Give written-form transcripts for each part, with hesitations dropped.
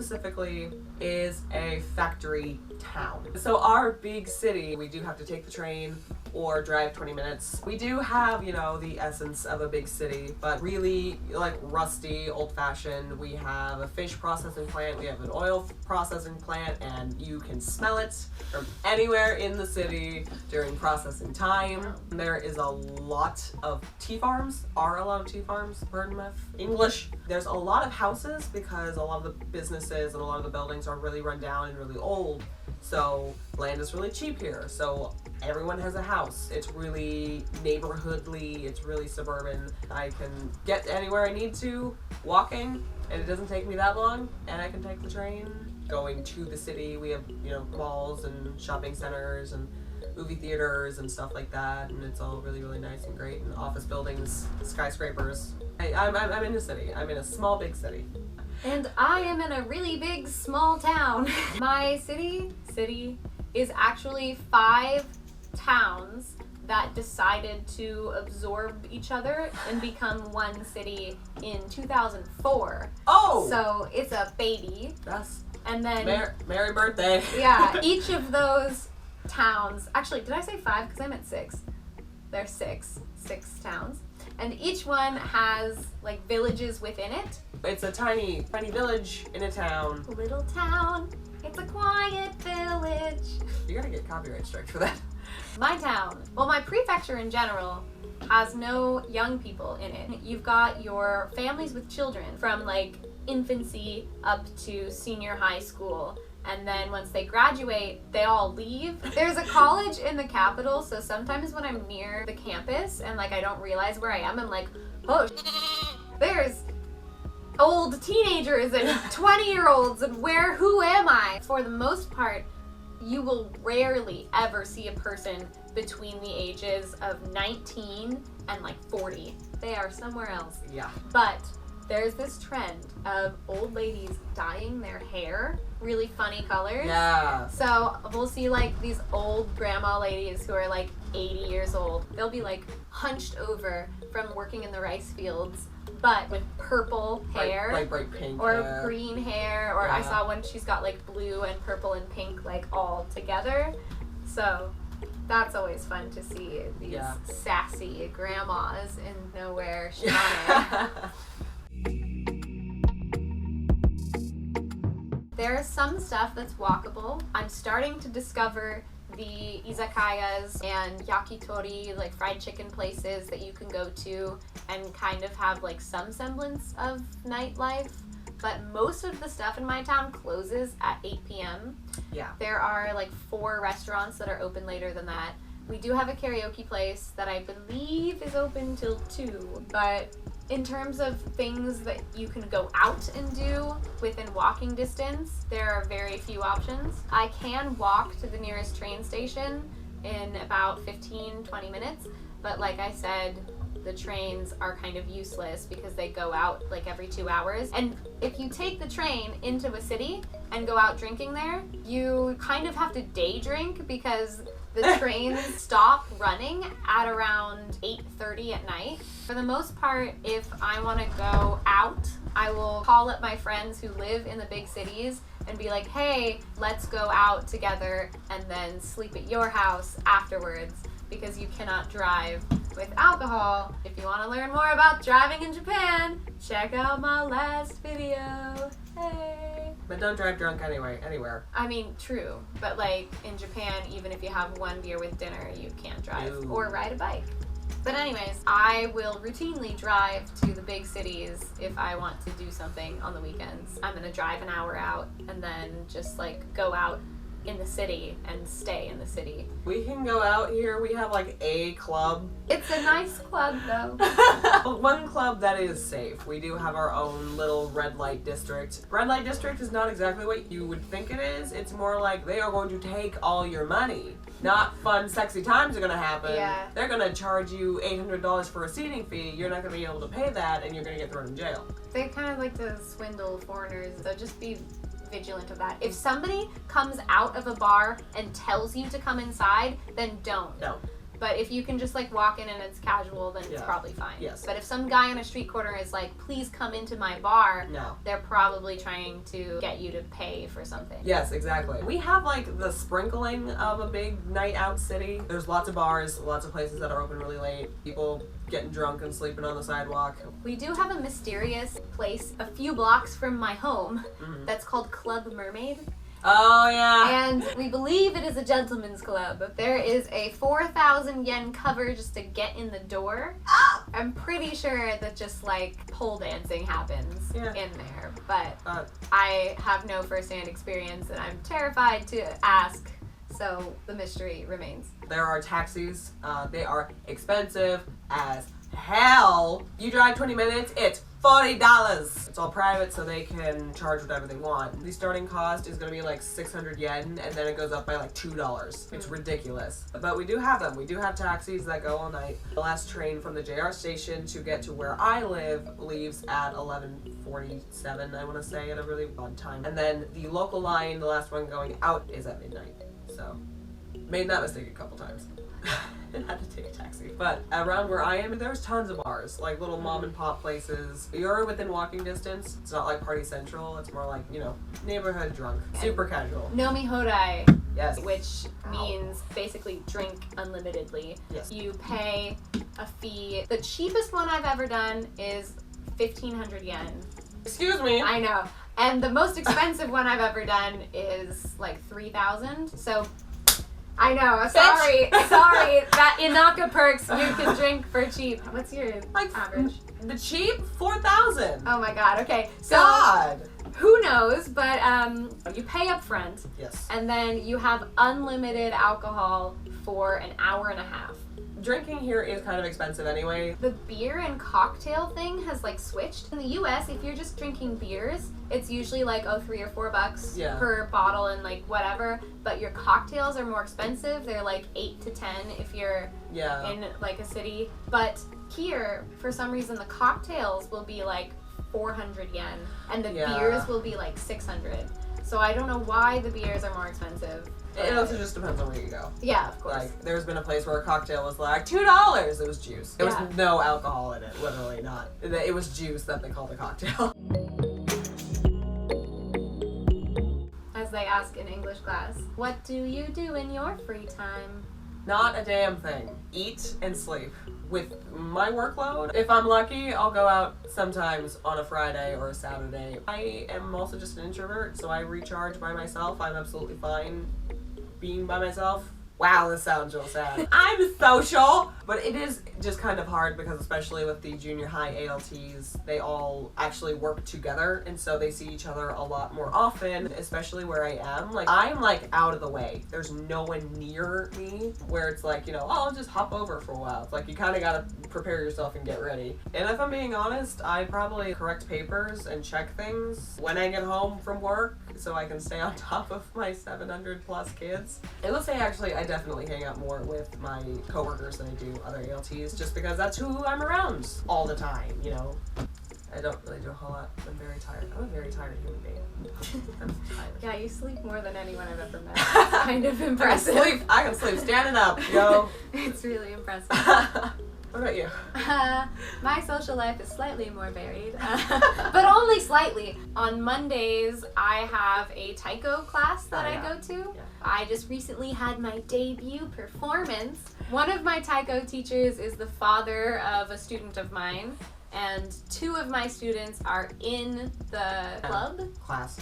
specifically is a factory town. So our big city, we do have to take the train or drive 20 minutes. We do have, you know, the essence of a big city, but really like rusty, old-fashioned. We have a fish processing plant, we have an oil processing plant, and you can smell it from anywhere in the city during processing time. There is a lot of tea farms, are a lot of tea farms, pardon my English. There's a lot of houses because a lot of the businesses and a lot of the buildings are really run down and really old. So land is really cheap here. So everyone has a house. It's really neighborhoodly. It's really suburban. I can get anywhere I need to walking, and it doesn't take me that long. And I can take the train. Going to the city, we have, you know, malls and shopping centers and movie theaters and stuff like that. And it's all really, really nice and great. And office buildings, skyscrapers. I'm in a city. I'm in a small, big city. And I am in a really big, small town. My city is actually 5 towns that decided to absorb each other and become one city in 2004. Oh! So it's a baby. And then Merry birthday. Yeah, each of those towns, actually, did I say 5? Because I meant 6. There's 6 towns. And each one has like villages within it. It's a tiny village in a town. Little town, it's a quiet village. You're gonna get copyright strike for that. My town, well, my prefecture in general has no young people in it. You've got your families with children from like infancy up to senior high school. And then once they graduate, they all leave. There's a college in the capital, so sometimes when I'm near the campus and like I don't realize where I am, I'm like, oh, there's old teenagers and 20-year-olds and who am I? For the most part, you will rarely ever see a person between the ages of 19 and like 40. They are somewhere else. Yeah. But there's this trend of old ladies dyeing their hair really funny colors. Yeah. So we'll see like these old grandma ladies who are like 80 years old. They'll be like hunched over from working in the rice fields, but with purple hair. Like bright pink. Or green hair. Or yeah. I saw one, she's got like blue and purple and pink like all together. So that's always fun to see these sassy grandmas in nowhere shining. There's some stuff that's walkable. I'm starting to discover the izakayas and yakitori, like fried chicken places that you can go to and kind of have like some semblance of nightlife. But most of the stuff in my town closes at 8 p.m. Yeah. There are like 4 restaurants that are open later than that. We do have a karaoke place that I believe is open till 2, but in terms of things that you can go out and do within walking distance, there are very few options. I can walk to the nearest train station in about 15-20 minutes, but like I said, the trains are kind of useless because they go out like every 2 hours. And if you take the train into a city and go out drinking there, you kind of have to day drink because the trains stop running at around 8:30 at night. For the most part, if I want to go out, I will call up my friends who live in the big cities and be like, hey, let's go out together and then sleep at your house afterwards, because you cannot drive with alcohol. If you want to learn more about driving in Japan, check out my last video. Hey. But don't drive drunk anywhere. I mean, true. But like in Japan, even if you have 1 beer with dinner, you can't drive or ride a bike. But anyways, I will routinely drive to the big cities if I want to do something on the weekends. I'm gonna drive an hour out and then just like go out in the city and stay in the city. We can go out here. We have like a club. It's a nice club though. One club that is safe. We do have our own little red light district. Red light district is not exactly what you would think it is. It's more like they are going to take all your money. Not fun, sexy times are going to happen. Yeah. They're going to charge you $800 for a seating fee. You're not going to be able to pay that, and you're going to get thrown in jail. They kind of like to swindle foreigners, so just be vigilant of that. If somebody comes out of a bar and tells you to come inside, then don't. No. But if you can just like walk in and it's casual, then it's probably fine. Yes. But if some guy on a street corner is like, please come into my bar, no, they're probably trying to get you to pay for something. Yes, exactly. We have like the sprinkling of a big night out city. There's lots of bars, lots of places that are open really late. People getting drunk and sleeping on the sidewalk. We do have a mysterious place a few blocks from my home that's called Club Mermaid. Oh, yeah. And we believe it is a gentleman's club. There is a 4,000 yen cover just to get in the door. I'm pretty sure that just like pole dancing happens in there. But I have no first-hand experience and I'm terrified to ask. So the mystery remains. There are taxis. They are expensive as hell. You drive 20 minutes, it's $40. It's all private, so they can charge whatever they want. The starting cost is going to be like 600 yen, and then it goes up by like $2. It's ridiculous. But we do have them. We do have taxis that go all night. The last train from the JR station to get to where I live leaves at 11:47, I want to say, at a really odd time. And then the local line, the last one going out, is at midnight. So, made that mistake a couple times. And had to take a taxi. But around where I am, there's tons of bars, like little mom and pop places. You're within walking distance. It's not like Party Central. It's more like, you know, neighborhood drunk. Super casual. Nomi Hodai. Yes. Which means basically drink unlimitedly. Yes. You pay a fee. The cheapest one I've ever done is 1,500 yen. Excuse me. I know. And the most expensive one I've ever done is like 3,000. So I know. Sorry. That Inaka perks, you can drink for cheap. What's your average? The cheap? 4,000. Oh my god. Okay. So God. who knows? But you pay up front. Yes. And then you have unlimited alcohol for an hour and a half. Drinking here is kind of expensive anyway. The beer and cocktail thing has like switched. In the US, if you're just drinking beers, it's usually like $3 or $4 per bottle and like whatever. But your cocktails are more expensive. They're like 8 to 10 if you're in like a city. But here, for some reason, the cocktails will be like 400 yen and the beers will be like 600. So I don't know why the beers are more expensive. It also just depends on where you go. Yeah, of course. Like, there's been a place where a cocktail was like $2. It was juice. There was no alcohol in it, literally not. It was juice that they called a cocktail. As they ask in English class, what do you do in your free time? Not a damn thing. Eat and sleep. With my workload, if I'm lucky, I'll go out sometimes on a Friday or a Saturday. I am also just an introvert, so I recharge by myself. I'm absolutely fine being by myself. Wow, this sounds real sad. I'm social! But it is just kind of hard because especially with the junior high ALTs, they all actually work together and so they see each other a lot more often, especially where I am. Like, I'm like out of the way. There's no one near me where it's like, you know, oh, I'll just hop over for a while. It's like you kind of gotta prepare yourself and get ready. And if I'm being honest, I probably correct papers and check things when I get home from work so I can stay on top of my 700 plus kids. I will say actually I definitely hang out more with my coworkers than I do other ALTs just because that's who I'm around all the time, you know. I don't really do a whole lot. I'm very tired. I'm a very tired human being. I'm tired. Yeah, you sleep more than anyone I've ever met. It's kind of impressive. I can sleep standing up, yo. It's really impressive. What about you? My social life is slightly more varied, but only slightly. On Mondays, I have a taiko class that I go to. Yeah. I just recently had my debut performance. One of my taiko teachers is the father of a student of mine, and two of my students are in the class.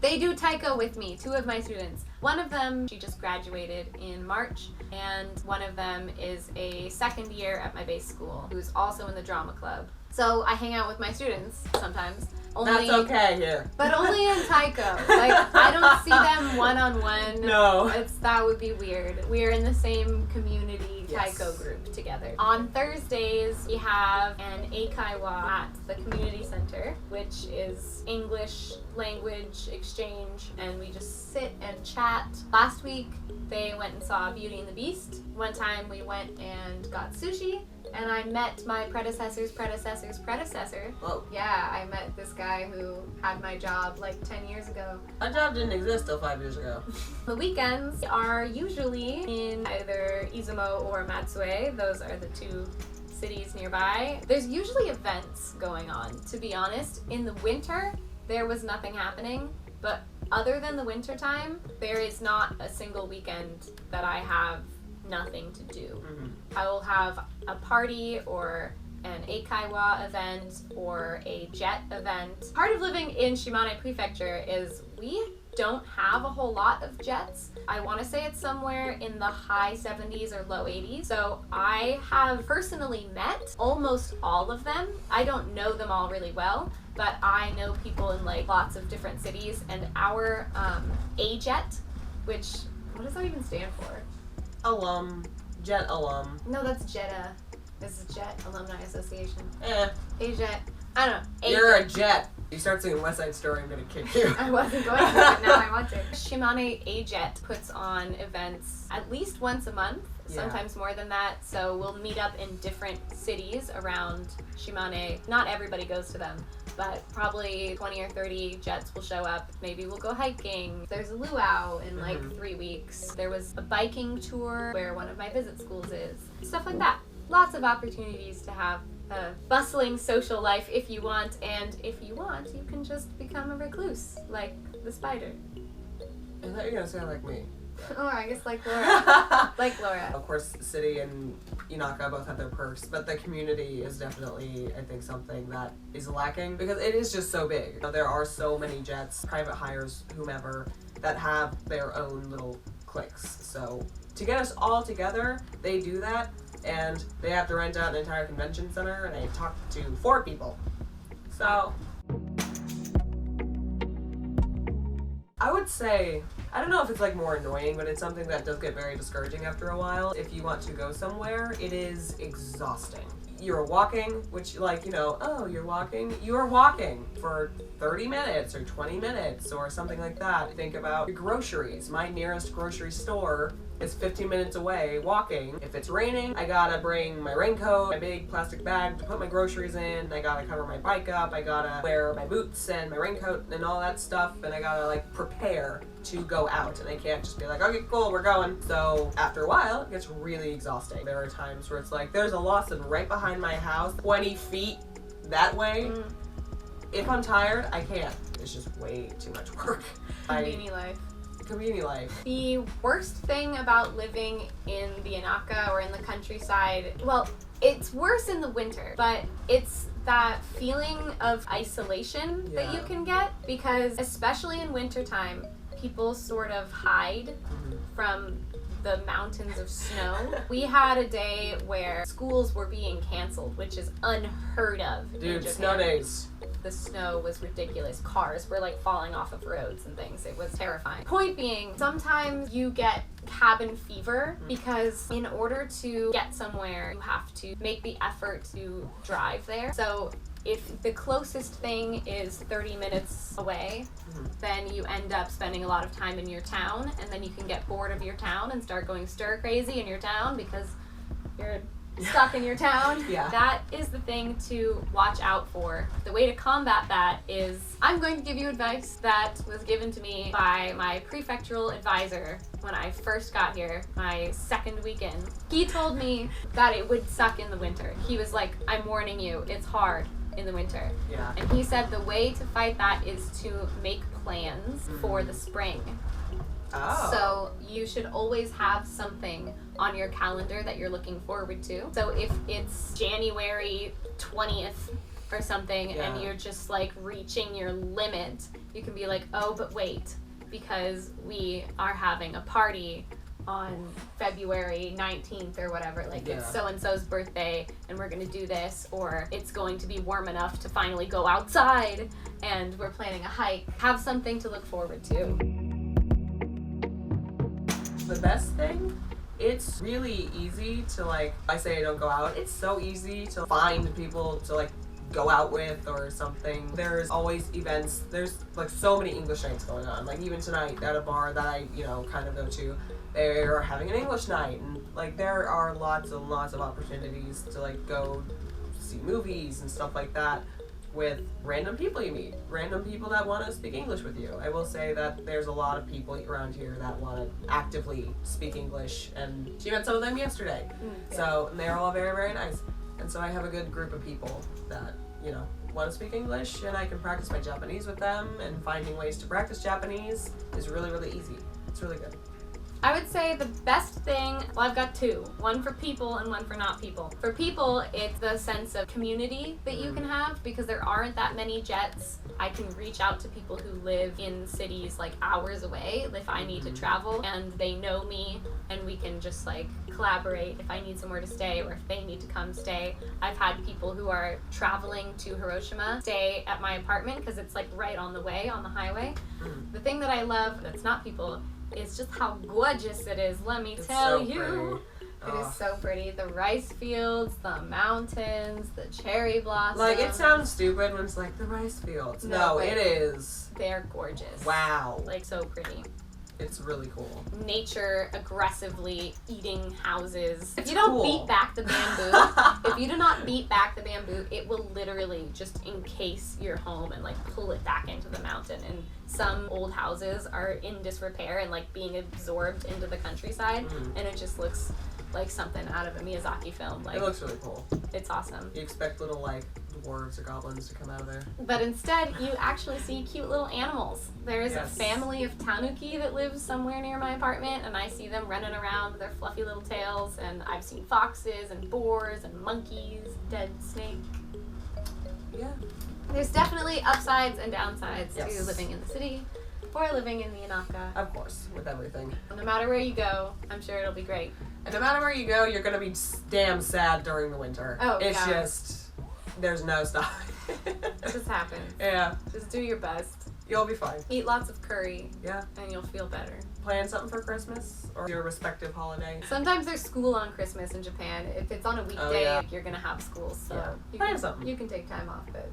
They do taiko with me, two of my students. One of them, she just graduated in March, and one of them is a second year at my base school, who's also in the drama club. So I hang out with my students sometimes. That's okay here. But only in taiko. Like, I don't see them one-on-one. No. That would be weird. We're in the same community taiko group together. On Thursdays, we have an eikaiwa at the community center, which is English language exchange, and we just sit and chat. Last week, they went and saw Beauty and the Beast. One time we went and got sushi, And I met my predecessor's predecessor's predecessor. Whoa. Yeah, I met this guy who had my job like 10 years ago. My job didn't exist till 5 years ago. The weekends are usually in either Izumo or Matsue. Those are the two cities nearby. There's usually events going on, to be honest. In the winter, there was nothing happening, but other than the winter time, there is not a single weekend that I have nothing to do. I will have a party or an Eikaiwa event or a jet event. Part of living in Shimane Prefecture is we don't have a whole lot of jets. I want to say it's somewhere in the high 70s or low 80s. So I have personally met almost all of them. I don't know them all really well, but I know people in like lots of different cities, and our A-Jet, which, what does that even stand for? Jet alum. No, that's JETA. This is Jet Alumni Association. Eh. A-Jet. I don't know. A-Jet. You're a jet. You start singing West Side Story, I'm gonna kick you. I wasn't going to, but now I want to. Shimane A-Jet puts on events at least once a month, sometimes more than that. So we'll meet up in different cities around Shimane. Not everybody goes to them, but probably 20 or 30 jets will show up. Maybe we'll go hiking. There's a luau in like 3 weeks. There was a biking tour where one of my visit schools is. Stuff like that. Lots of opportunities to have a bustling social life if you want, and if you want, you can just become a recluse, like the spider. I thought you were gonna say like me. Or I guess like Laura. Like Laura. Of course, City and Inaka both have their perks, but the community is definitely, I think, something that is lacking because it is just so big. There are so many jets, private hires, whomever, that have their own little cliques. So to get us all together, they do that, and they have to rent out an entire convention center, and I talked to 4 people. So I would say, I don't know if it's like more annoying, but it's something that does get very discouraging after a while. If you want to go somewhere, it is exhausting. You're walking, which like, you know, oh, you're walking for 30 minutes or 20 minutes or something like that. Think about your groceries. My nearest grocery store is 15 minutes away walking. If it's raining, I gotta bring my raincoat, my big plastic bag to put my groceries in. I gotta cover my bike up. I gotta wear my boots and my raincoat and all that stuff. And I gotta like prepare to go out. And I can't just be like, okay, cool, we're going. So after a while, it gets really exhausting. There are times where it's like, there's a Lawson right behind my house, 20 feet that way. If I'm tired, I can't. It's just way too much work. Community life. The worst thing about living in the Inaka or in the countryside, well, it's worse in the winter, but it's that feeling of isolation that you can get, because especially in wintertime, people sort of hide from the mountains of snow. We had a day where schools were being canceled, which is unheard of. Dude, snow days. The snow was ridiculous. Cars were like falling off of roads and things. It was terrifying. Point being, sometimes you get cabin fever because in order to get somewhere, you have to make the effort to drive there. So if the closest thing is 30 minutes away, then you end up spending a lot of time in your town, and then you can get bored of your town and start going stir crazy in your town because you're stuck in your town. That is the thing to watch out for. The way to combat that is, I'm going to give you advice that was given to me by my prefectural advisor when I first got here, my second weekend. He told me that it would suck in the winter. He was like, I'm warning you, it's hard in the winter. And he said the way to fight that is to make plans for the spring. So you should always have something on your calendar that you're looking forward to. So if it's January 20th or something and you're just like reaching your limit, you can be like, oh, but wait, because we are having a party on February 19th or whatever, like it's so-and-so's birthday and we're gonna do this, or it's going to be warm enough to finally go outside and we're planning a hike. Have something to look forward to. The best thing, it's really easy to like, I say I don't go out, it's so easy to find people to like go out with or something. There's always events. There's like so many English nights going on. Like even tonight at a bar that I, kind of go to, they're having an English night, and like there are lots and lots of opportunities to like go see movies and stuff like that with random people you meet, random people that want to speak English with you. I will say that there's a lot of people around here that want to actively speak English, and she met some of them yesterday. So, and they're all very, very nice. And so I have a good group of people that, want to speak English, and I can practice my Japanese with them, and finding ways to practice Japanese is really, really easy. It's really good. I would say the best thing, well, I've got two. One for people and one for not people. For people, it's the sense of community that you can have, because there aren't that many jets. I can reach out to people who live in cities like hours away if I need to travel, and they know me, and we can just like collaborate if I need somewhere to stay or if they need to come stay. I've had people who are traveling to Hiroshima stay at my apartment because it's like right on the way, on the highway. The thing that I love that's not people is just how gorgeous it is, let me tell you. It is so pretty. The rice fields, the mountains, the cherry blossoms. Like, it sounds stupid when it's like the rice fields. No, it is. They're gorgeous. Wow. Like, so pretty. It's really cool. Nature aggressively eating houses. If you cool. don't beat back the bamboo, if you do not beat back the bamboo, it will literally just encase your home and like pull it back into the mountain. And some old houses are in disrepair and like being absorbed into the countryside, and it just looks like something out of a Miyazaki film. Like, it looks really cool. It's awesome. You expect little like dwarves or goblins to come out of there. But instead, you actually see cute little animals. There is a family of tanuki that lives somewhere near my apartment, and I see them running around with their fluffy little tails, and I've seen foxes and boars and monkeys, dead snake. Yeah. There's definitely upsides and downsides to living in the city or living in the Inaka. Of course, with everything. No matter where you go, I'm sure it'll be great. And no matter where you go, you're going to be damn sad during the winter. Oh, it's just, there's no stopping. It just happens. Yeah. Just do your best. You'll be fine. Eat lots of curry. Yeah. And you'll feel better. Plan something for Christmas or your respective holiday. Sometimes there's school on Christmas in Japan. If it's on a weekday, you're going to have school. So plan something. You can take time off, but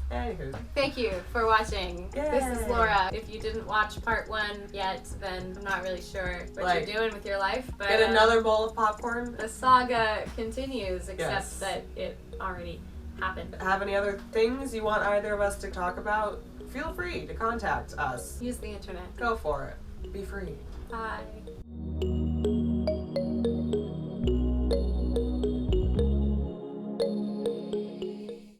Anywho. Thank you for watching. Yay. This is Laura. If you didn't watch part 1 yet, then I'm not really sure what you're doing with your life. But get another bowl of popcorn. The saga continues, except that it already happened. Have any other things you want either of us to talk about? Feel free to contact us. Use the internet. Go for it. Be free. Bye.